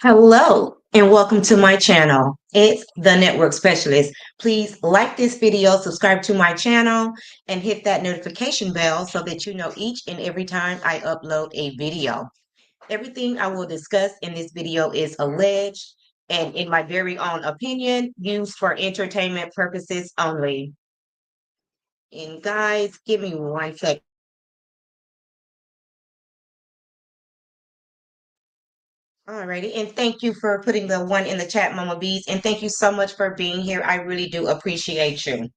Hello and welcome to my channel. It's the Network Specialist. Please like this video, subscribe to my channel, and hit that notification bell so that you know each and every time I upload a video. Everything I will discuss in this video is alleged and in my very own opinion, used for entertainment purposes only. And guys, give me one second. Alrighty, and thank you for putting the one in the chat, Mama Bees, and thank you so much for being here. I really do appreciate you.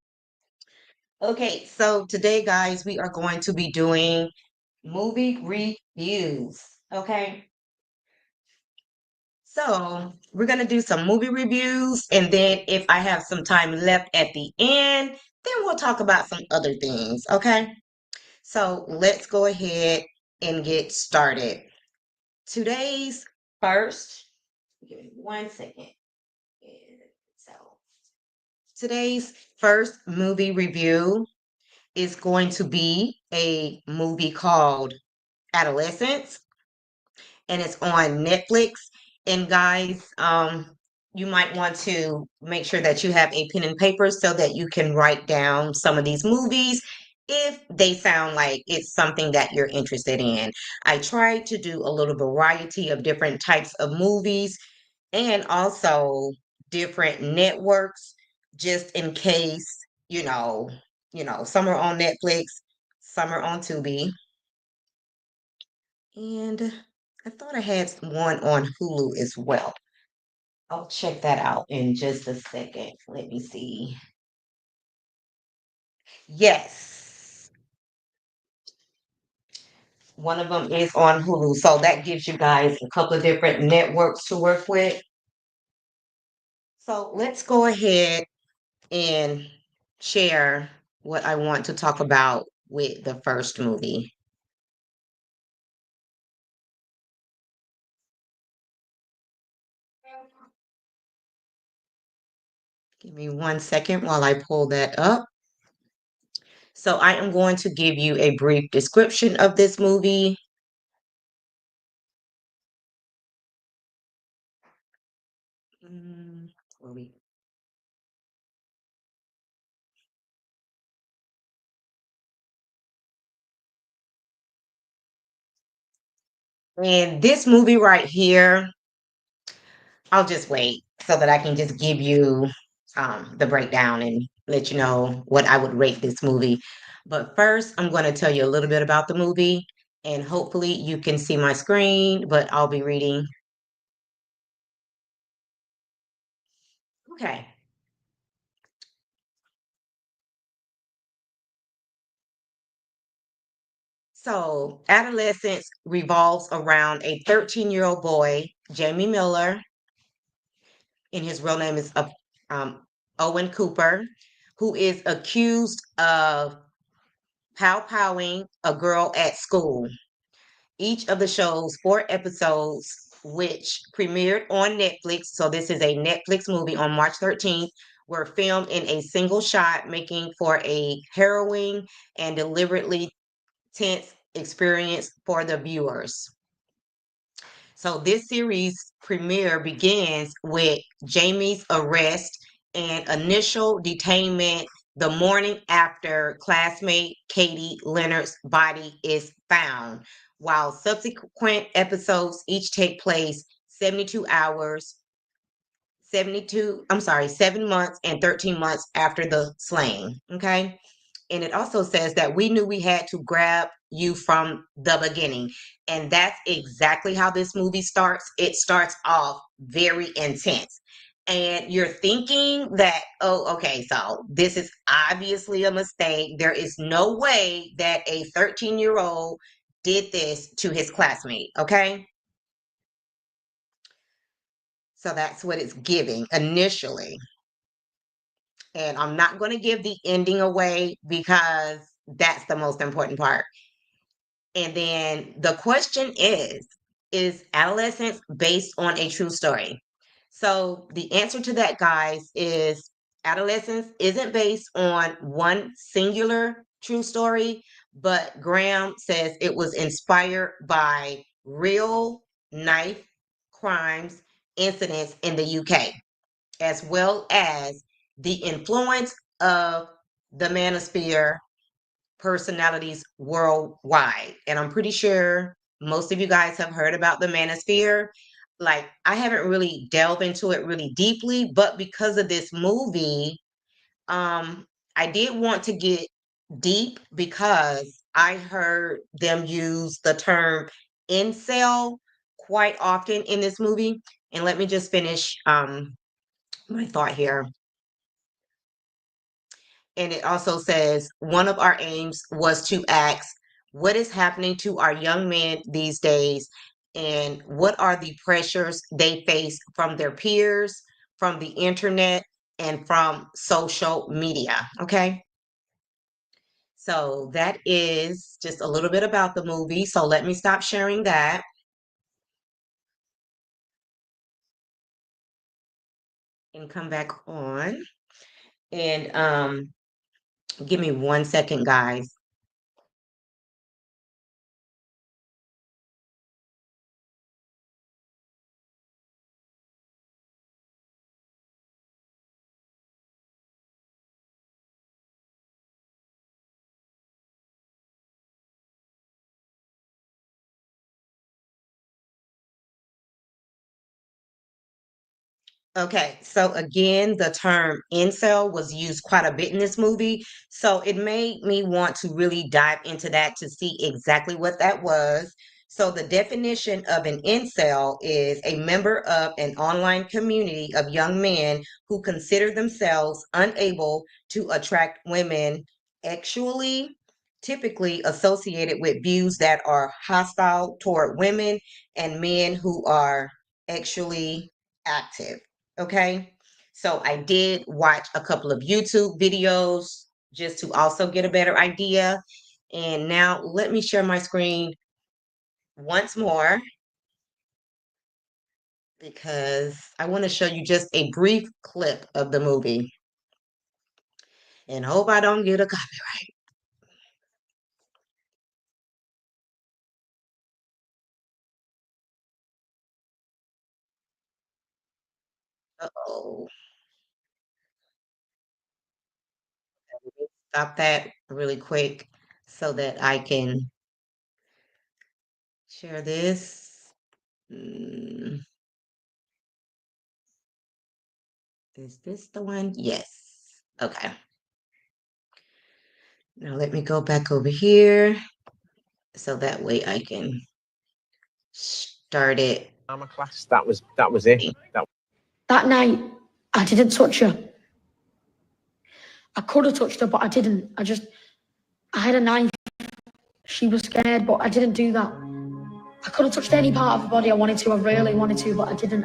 Okay, so today, guys, we are going to be doing movie reviews. Okay, so we're going to do some movie reviews, and then if I have some time left at the end, then we'll talk about some other things. Okay, so let's go ahead and get started. Today's first, give me one second. So today's first movie review is going to be a movie called Adolescence, and it's on Netflix. And guys, you might want to make sure that you have a pen and paper so that you can write down some of these movies if they sound like it's something that you're interested in. I tried to do a little variety of different types of movies and also different networks just in case, you know, some are on Netflix, some are on Tubi, and I thought I had one on Hulu as well. I'll check that out in just a second. Let me see. Yes, one of them is on Hulu. So that gives you guys a couple of different networks to work with. So let's go ahead and share what I want to talk about with the first movie. Give me one second while I pull that up. So I am going to give you a brief description of this movie. Mm, where we- And this movie right here, I'll just wait so that I can just give you the breakdown and let you know what I would rate this movie. But first, I'm going to tell you a little bit about the movie, and hopefully you can see my screen, but I'll be reading. Okay. So, adolescence revolves around a 13-year-old boy, Jamie Miller, and his real name is um, Owen Cooper, who is accused of pow-powing a girl at school. Each of the show's 4 episodes, which premiered on Netflix, so this is a Netflix movie on March 13th, were filmed in a single shot, making for a harrowing and deliberately tense experience for the viewers. So this series premiere begins with Jamie's arrest and initial detainment the morning after classmate Katie Leonard's body is found, while subsequent episodes each take place 72 hours, 7 months and 13 months after the slaying. Okay. And it also says that we knew we had to grab you from the beginning. And that's exactly how this movie starts. It starts off very intense. And you're thinking that, oh, okay, so this is obviously a mistake. There is no way that a 13-year-old did this to his classmate. Okay. So that's what it's giving initially. And I'm not going to give the ending away because that's the most important part. And then the question is adolescence based on a true story? So the answer to that, guys, is adolescence isn't based on one singular true story, but Graham says it was inspired by real knife crimes incidents in the UK, as well as the influence of the manosphere personalities worldwide. And I'm pretty sure most of you guys have heard about the manosphere. Like, I haven't really delved into it really deeply, but because of this movie, I did want to get deep because I heard them use the term incel quite often in this movie. And let me just finish my thought here. And it also says one of our aims was to ask what is happening to our young men these days and what are the pressures they face from their peers, from the internet, and from social media. Okay. So that is just a little bit about the movie. So let me stop sharing that and come back on. And give me 1 second, guys. Okay, so again, the term incel was used quite a bit in this movie. So it made me want to really dive into that to see exactly what that was. So the definition of an incel is a member of an online community of young men who consider themselves unable to attract women actually, typically associated with views that are hostile toward women and men who are actually active. Okay. So I did watch a couple of YouTube videos just to also get a better idea. And now let me share my screen once more because I want to show you just a brief clip of the movie and hope I don't get a copyright. Uh-oh. Stop that really quick so that I can share this. Mm, is this the one? Yes. Okay. Now let me go back over here so that way I can start it. Drama class. That was it. That night, I didn't touch her. I could have touched her, but I didn't. I had a knife. She was scared, but I didn't do that. I could have touched any part of her body I wanted to. I really wanted to, but I didn't.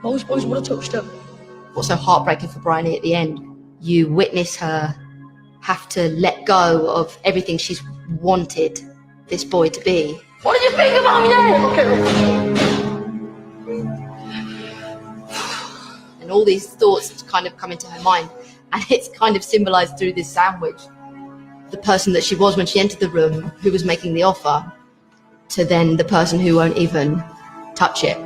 Most boys would have touched her. What's so heartbreaking for Bryony at the end, you witness her have to let go of everything she's wanted this boy to be. What did you think about me then? And all these thoughts kind of come into her mind, and it's kind of symbolized through this sandwich. The person that she was when she entered the room, who was making the offer, to then the person who won't even touch it.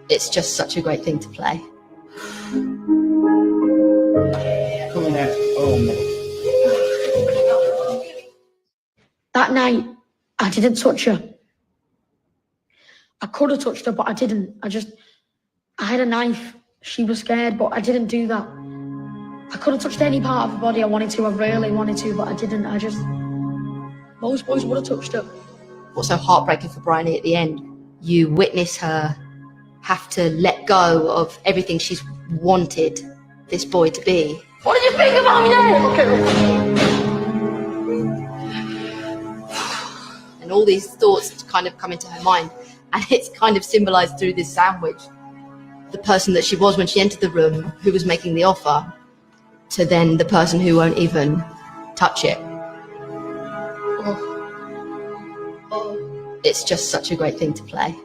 It's just such a great thing to play. That night, I didn't touch her. I could have touched her, but I didn't. I had a knife. She was scared, but I didn't do that. I could have touched any part of her body I wanted to. I really wanted to, but I didn't. Most boys would have touched her. What's so heartbreaking for Bryony at the end, you witness her have to let go of everything she's wanted this boy to be. What did you think about me then? And all these thoughts kind of come into her mind, and it's kind of symbolized through this sandwich. The person that she was when she entered the room, who was making the offer, to then the person who won't even touch it. It's just such a great thing to play.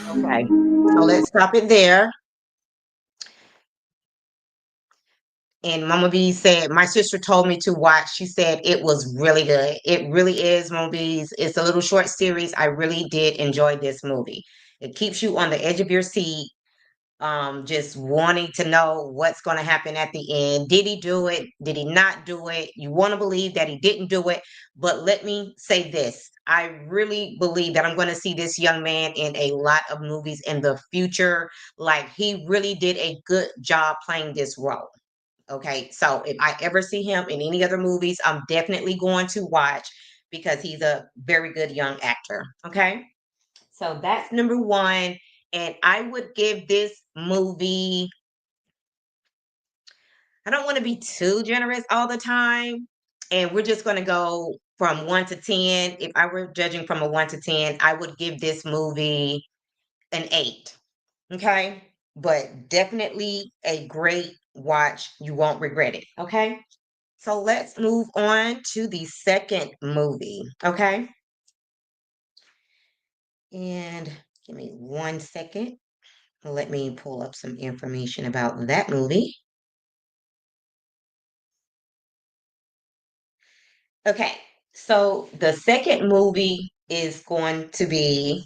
Okay, so let's stop it there. And Mama B said, my sister told me to watch. She said it was really good. It really is, Mama B's. It's a little short series. I really did enjoy this movie. It keeps you on the edge of your seat, just wanting to know what's going to happen at the end. Did he do it? Did he not do it? You want to believe that he didn't do it. But let me say this. I really believe that I'm going to see this young man in a lot of movies in the future. Like, he really did a good job playing this role. Okay, so if I ever see him in any other movies, I'm definitely going to watch because he's a very good young actor. Okay, so that's number one. And I would give this movie, I don't want to be too generous all the time. And we're just going to go from 1 to 10. If I were judging from a 1 to 10, I would give this movie an 8. Okay, but definitely a great watch. You won't regret it. Okay. So let's move on to the second movie, okay? And give me 1 second. Let me pull up some information about that movie. Okay, so the second movie is going to be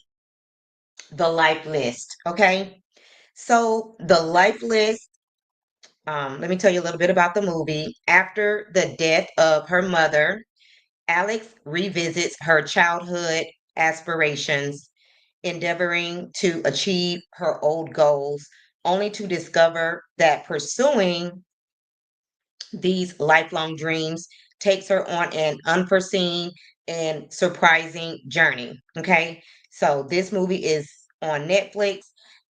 The Life List, okay? So The Life List, let me tell you a little bit about the movie. After the death of her mother, Alex revisits her childhood aspirations, endeavoring to achieve her old goals, only to discover that pursuing these lifelong dreams takes her on an unforeseen and surprising journey. Okay, so this movie is on Netflix,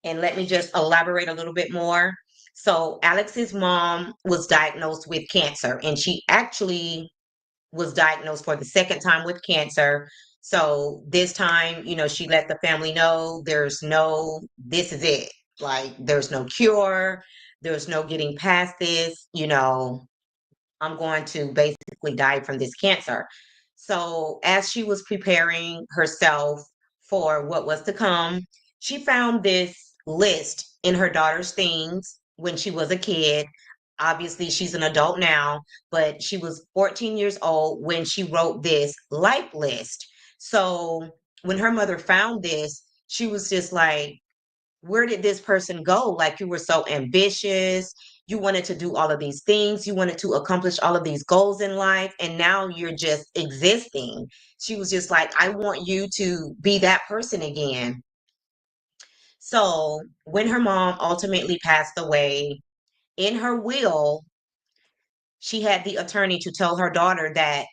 and let me just elaborate a little bit more. So, Alex's mom was diagnosed with cancer, and she actually was diagnosed for the second time with cancer. So this time, she let the family know this is it. Like, there's no cure, there's no getting past this. I'm going to basically die from this cancer. So, as she was preparing herself for what was to come, she found this list in her daughter's things when she was a kid. Obviously, she's an adult now, but she was 14 years old when she wrote this life list. So, when her mother found this, she was just like, where did this person go? Like, you were so ambitious. You wanted to do all of these things. You wanted to accomplish all of these goals in life. And now you're just existing. She was just like, I want you to be that person again. So when her mom ultimately passed away, in her will, she had the attorney to tell her daughter that,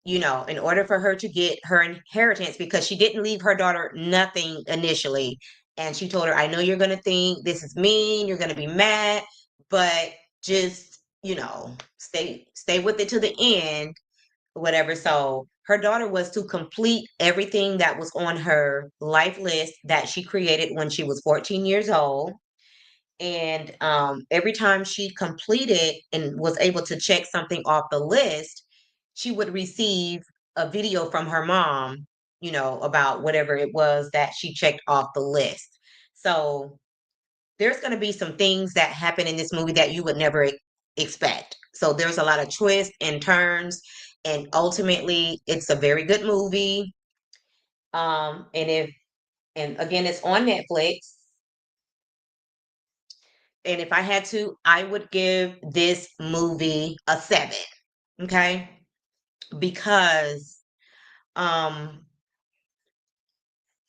in order for her to get her inheritance, because she didn't leave her daughter nothing initially. And she told her, I know you're going to think this is mean, you're going to be mad, but just, stay with it to the end, whatever. So her daughter was to complete everything that was on her life list that she created when she was 14 years old. And every time she completed and was able to check something off the list, she would receive a video from her mom, about whatever it was that she checked off the list. So there's going to be some things that happen in this movie that you would never expect. So there's a lot of twists and turns, and ultimately, it's a very good movie. And again, it's on Netflix. And if I had to, I would give this movie a 7. Okay? Because um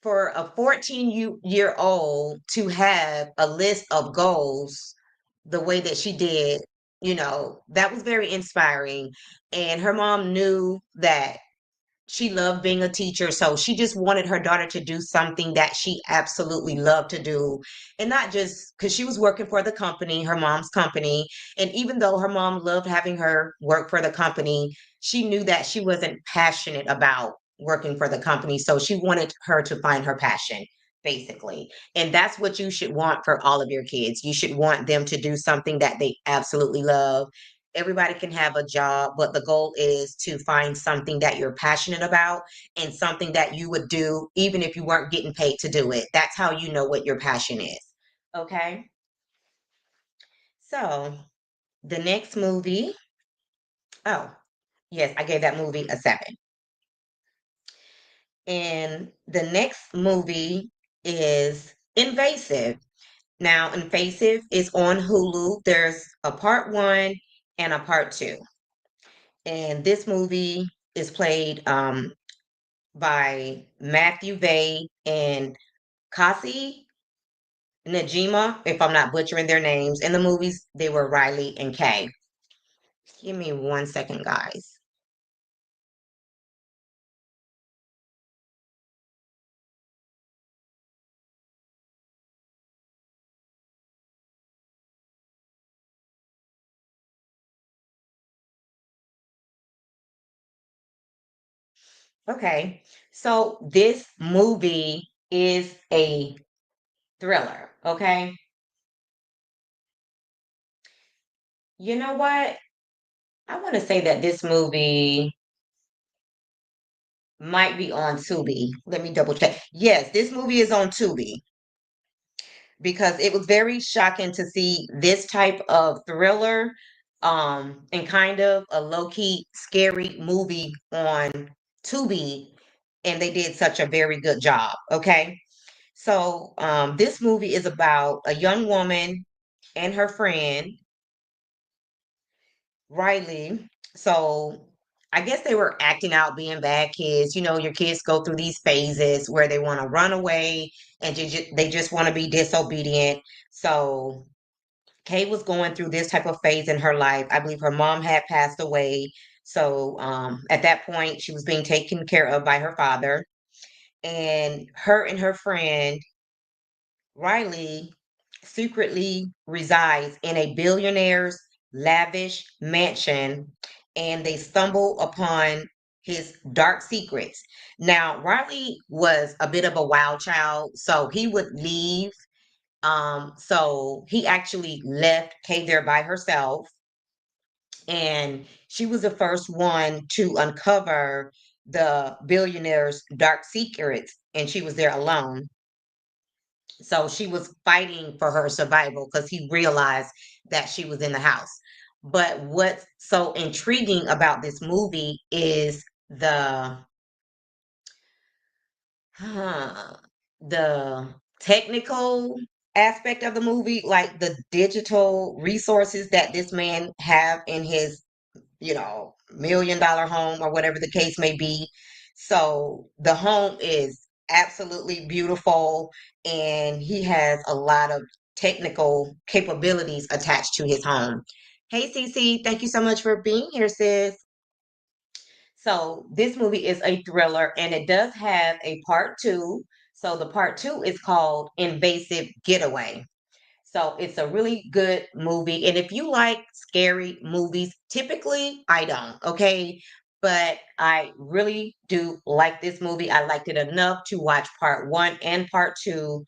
for a 14-year old to have a list of goals the way that she did, that was very inspiring. And her mom knew that she loved being a teacher, so she just wanted her daughter to do something that she absolutely loved to do. And not just because she was working for the company, her mom's company. And even though her mom loved having her work for the company, she knew that she wasn't passionate about working for the company. So she wanted her to find her passion, basically. And that's what you should want for all of your kids. You should want them to do something that they absolutely love. Everybody can have a job, but the goal is to find something that you're passionate about and something that you would do even if you weren't getting paid to do it. That's how you know what your passion is. Okay. So the next movie, oh, yes, I gave that movie a 7. And the next movie is Invasive. Now, Invasive is on Hulu. There's a part 1 and a part 2. And this movie is played by Matthew Vay and Kasi Najima, if I'm not butchering their names. In the movies, they were Riley and Kay. Give me 1 second, guys. Okay, so this movie is a thriller, okay? You know what? I want to say that this movie might be on Tubi. Let me double check. Yes, this movie is on Tubi because it was very shocking to see this type of thriller and kind of a low-key scary movie on Tubi, and they did such a very good job, okay? So, this movie is about a young woman and her friend Riley. So I guess they were acting out being bad kids. You know, your kids go through these phases where they want to run away and they just want to be disobedient. So Kay was going through this type of phase in her life. I believe her mom had passed away. So at that point, she was being taken care of by her father. And her friend Riley secretly resides in a billionaire's lavish mansion and they stumble upon his dark secrets. Now, Riley was a bit of a wild child, so he would leave. So he actually left Kay there by herself, and she was the first one to uncover the billionaire's dark secrets, and she was there alone. So she was fighting for her survival because he realized that she was in the house. But what's so intriguing about this movie is huh, the technical aspect of the movie, like the digital resources that this man have in his $1 million home or whatever the case may be. So the home is absolutely beautiful and he has a lot of technical capabilities attached to his home. Hey, Cece, thank you so much for being here, sis. So this movie is a thriller and it does have a part 2. So the part 2 is called Invasive Getaway. So it's a really good movie. And if you like scary movies, typically I don't, okay? But I really do like this movie. I liked it enough to watch part 1 and part 2.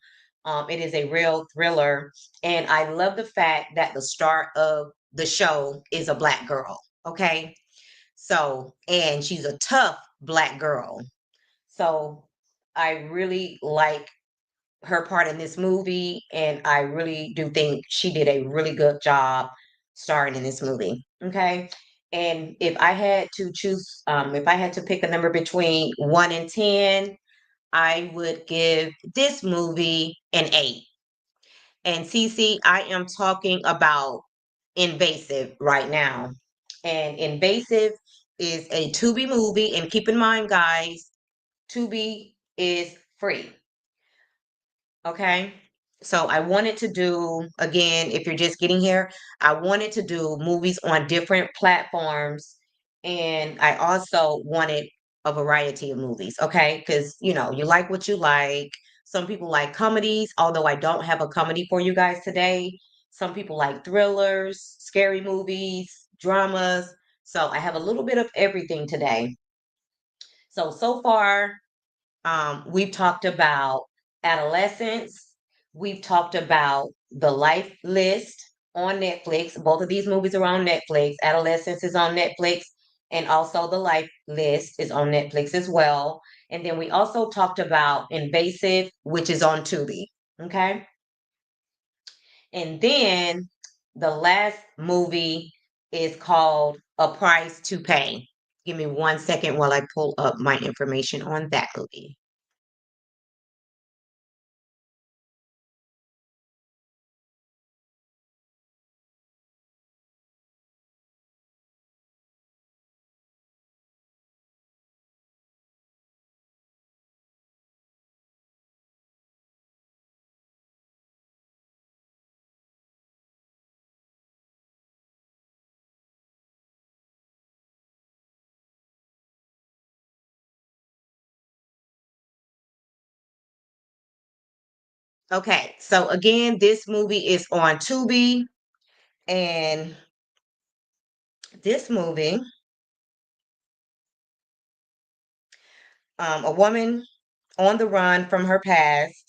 It is a real thriller. And I love the fact that the star of the show is a black girl, okay? So, and she's a tough black girl. So I really like her part in this movie, and I really do think she did a really good job starring in this movie. Okay. And if I had to choose, if I had to pick a number between 1 and 10, I would give this movie an 8. And Cece, I am talking about Invasive right now. And Invasive is a Tubi movie. And keep in mind, guys, Tubi is free. Okay. So I wanted to do, again, if you're just getting here, I wanted to do movies on different platforms. And I also wanted a variety of movies. Okay. Because, you like what you like. Some people like comedies, although I don't have a comedy for you guys today. Some people like thrillers, scary movies, dramas. So I have a little bit of everything today. So far, we've talked about adolescence. We've talked about the life list on Netflix. Both of these movies are on Netflix. Adolescence is on Netflix, and also the life list is on Netflix as well. And then we also talked about Invasive, which is on Tubi. Okay. And then the last movie is called A Price to Pay. Give me 1 second while I pull up my information on that movie. Okay, so again, this movie is on Tubi, and this movie, a woman on the run from her past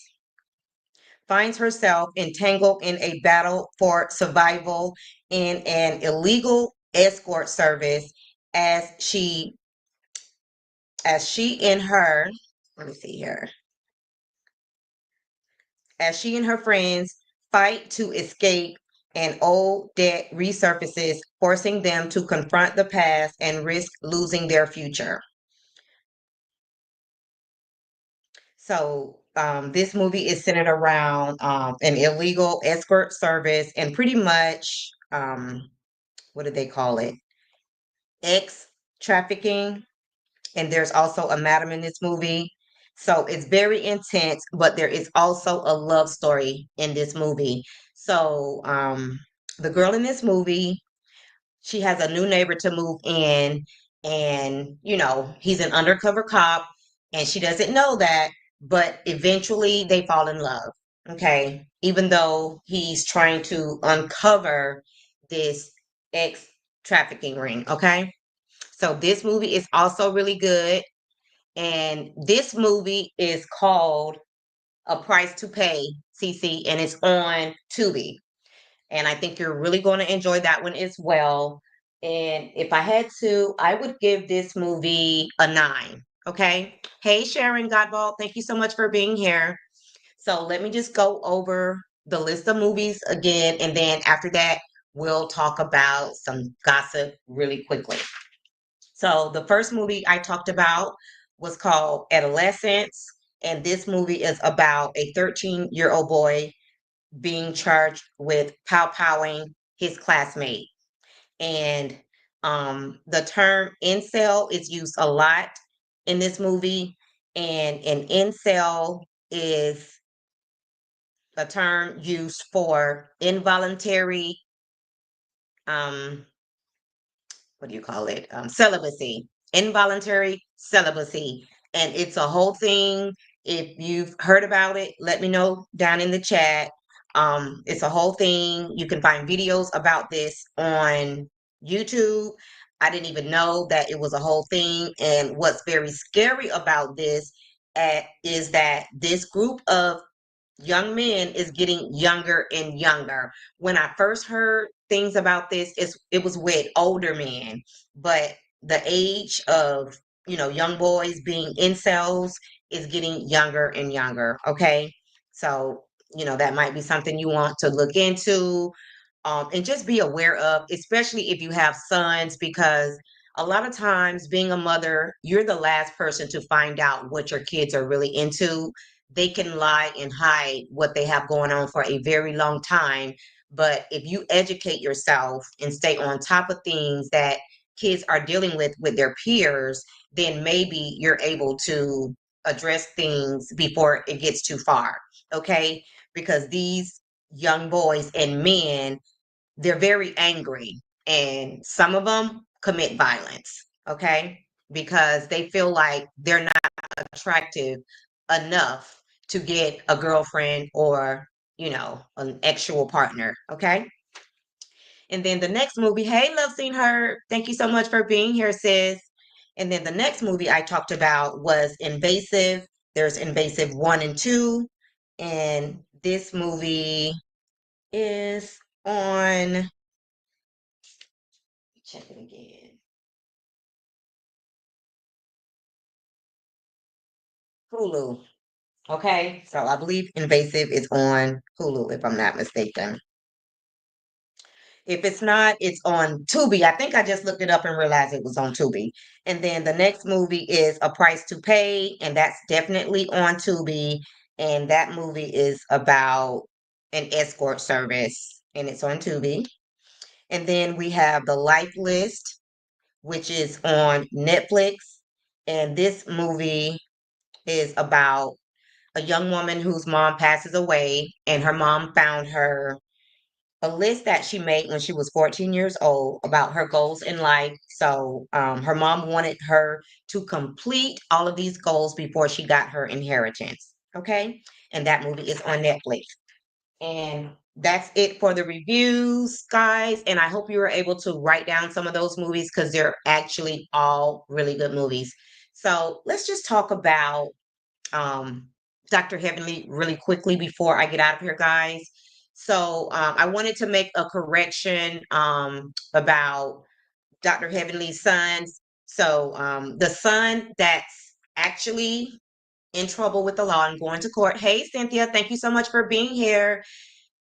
finds herself entangled in a battle for survival in an illegal escort service as she and her let me see here as she and her friends fight to escape. An old debt resurfaces, forcing them to confront the past and risk losing their future. So this movie is centered around an illegal escort service and pretty much what do they call it? Ex trafficking. And there's also a madam in this movie. So it's very intense, but there is also a love story in this movie. So the girl in this movie, she has a new neighbor to move in, and he's an undercover cop, and she doesn't know that, but eventually they fall in love. Okay, even though he's trying to uncover this ex trafficking ring. Okay, so this movie is also really good, and this movie is called A Price to Pay, CC, and it's on Tubi. And I think you're really going to enjoy that one as well. And if I had to, I would give this movie a 9. Okay. Hey, Sharon Godball, thank you so much for being here. So let me just go over the list of movies again. And then after that, we'll talk about some gossip really quickly. So the first movie I talked about was called Adolescence. And this movie is about a 13-year-old boy being charged with pow-powing his classmate. And the term incel is used a lot in this movie. And an incel is a term used for involuntary, um, what do you call it? Celibacy, involuntary celibacy. And it's a whole thing. If you've heard about it, let me know down in the chat. It's a whole thing. You can find videos about this on YouTube. I didn't even know that it was a whole thing. And what's very scary about this is that this group of young men is getting younger and younger. When I first heard things about this, it was with older men, but the age of young boys being incels is getting younger and younger. Okay, so that might be something you want to look into, and just be aware of, especially if you have sons, because a lot of times being a mother, you're the last person to find out what your kids are really into. They can lie and hide what they have going on for a very long time. But if you educate yourself and stay on top of things that kids are dealing with their peers, then maybe you're able to address things before it gets too far. Okay, because these young boys and men, they're very angry, and some of them commit violence. Okay, because they feel like they're not attractive enough to get a girlfriend or an actual partner. Okay, and then the next movie, hey, love seen her, thank you so much for being here, sis. And then the next movie I talked about was Invasive. There's Invasive 1 and 2, and this movie is on, check it again, Hulu. Okay, so I believe Invasive is on Hulu, if I'm not mistaken. If it's not, it's on Tubi. I think I just looked it up and realized it was on Tubi. And then the next movie is A Price to Pay, and that's definitely on Tubi. And that movie is about an escort service, and it's on Tubi. And then we have The Life List, which is on Netflix. And this movie is about a young woman whose mom passes away, and her mom found her a list that she made when she was 14 years old about her goals in life. So her mom wanted her to complete all of these goals before she got her inheritance. Okay. And that movie is on Netflix. And that's it for the reviews, guys. And I hope you were able to write down some of those movies because they're actually all really good movies. So let's just talk about um, Dr. Heavenly really quickly before I get out of here, guys. So I wanted to make a correction about Dr. Heavenly's sons. So the son that's actually in trouble with the law and going to court. Hey, Cynthia, thank you so much for being here.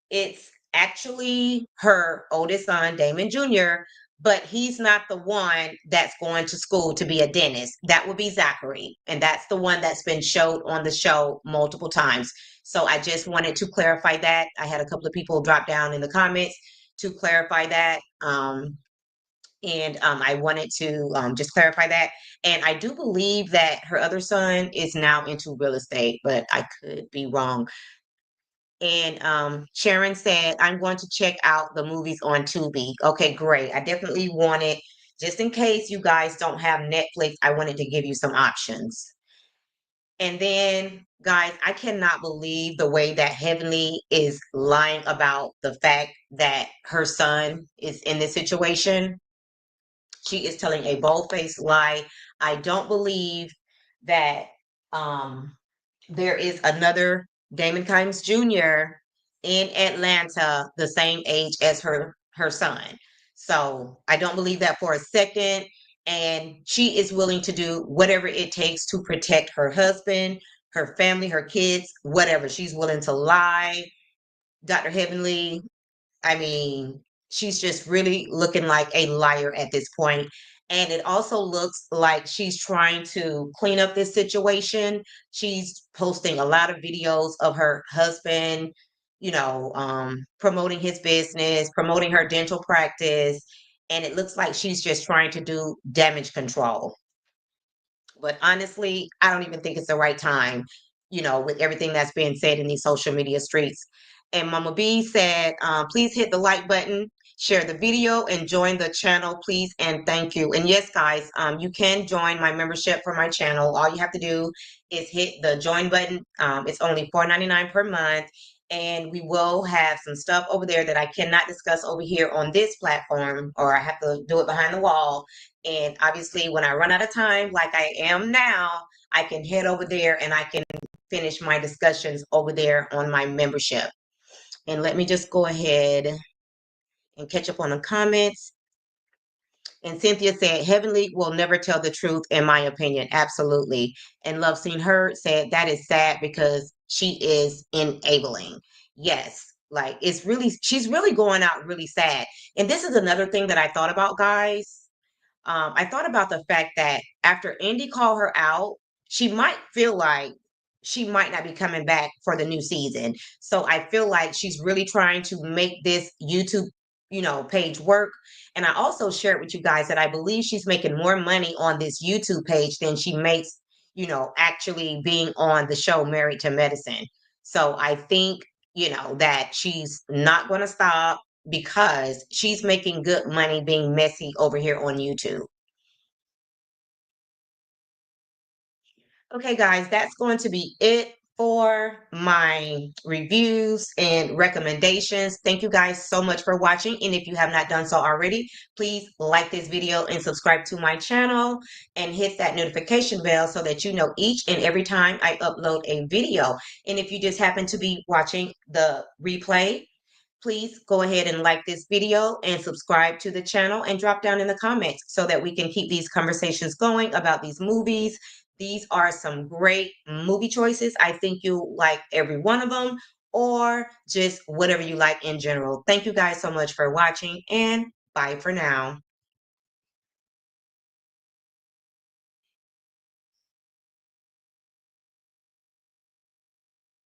It's actually her oldest son, Damon Jr., but he's not the one that's going to school to be a dentist. That would be Zachary. And that's the one that's been showed on the show multiple times. So I just wanted to clarify that. I had a couple of people drop down in the comments to clarify that. And I wanted to just clarify that. And I do believe that her other son is now into real estate, but I could be wrong. And Sharon said, I'm going to check out the movies on Tubi. Okay, great. I definitely wanted, just in case you guys don't have Netflix, I wanted to give you some options. And then, guys, I cannot believe the way that Heavenly is lying about the fact that her son is in this situation. She is telling a bold-faced lie. I don't believe that um, there is another Damon Kimes Jr. in Atlanta, the same age as her son. So I don't believe that for a second. And she is willing to do whatever it takes to protect her husband, her family, her kids, whatever. She's willing to lie. Dr. Heavenly, I mean, she's just really looking like a liar at this point. And it also looks like she's trying to clean up this situation. She's posting a lot of videos of her husband, promoting his business, promoting her dental practice. And it looks like she's just trying to do damage control. But honestly, I don't even think it's the right time, with everything that's being said in these social media streets. And Mama B said, please hit the like button, share the video, and join the channel, please. And thank you. And yes, guys, you can join my membership for my channel. All you have to do is hit the join button. It's only $4.99 per month. And we will have some stuff over there that I cannot discuss over here on this platform, or I have to do it behind the wall. And obviously, when I run out of time, like I am now, I can head over there and I can finish my discussions over there on my membership. And let me just go ahead and catch up on the comments. And Cynthia said, Heavenly will never tell the truth, in my opinion. Absolutely. And Love Seen Her said, that is sad because she is enabling. Yes. Like she's really going out really sad. And this is another thing that I thought about, guys. I thought about the fact that after Andy called her out, she might feel like she might not be coming back for the new season. So I feel like she's really trying to make this YouTube, page work. And I also shared with you guys that I believe she's making more money on this YouTube page than she makes, actually being on the show Married to Medicine. So I think, that she's not going to stop because she's making good money being messy over here on YouTube. Okay, guys, that's going to be it for my reviews and recommendations. Thank you guys so much for watching. And if you have not done so already, please like this video and subscribe to my channel and hit that notification bell so that you know each and every time I upload a video. And if you just happen to be watching the replay, please go ahead and like this video and subscribe to the channel and drop down in the comments so that we can keep these conversations going about these movies. These are some great movie choices. I think you'll like every one of them. or just whatever you like in general. Thank you guys so much for watching, and bye for now.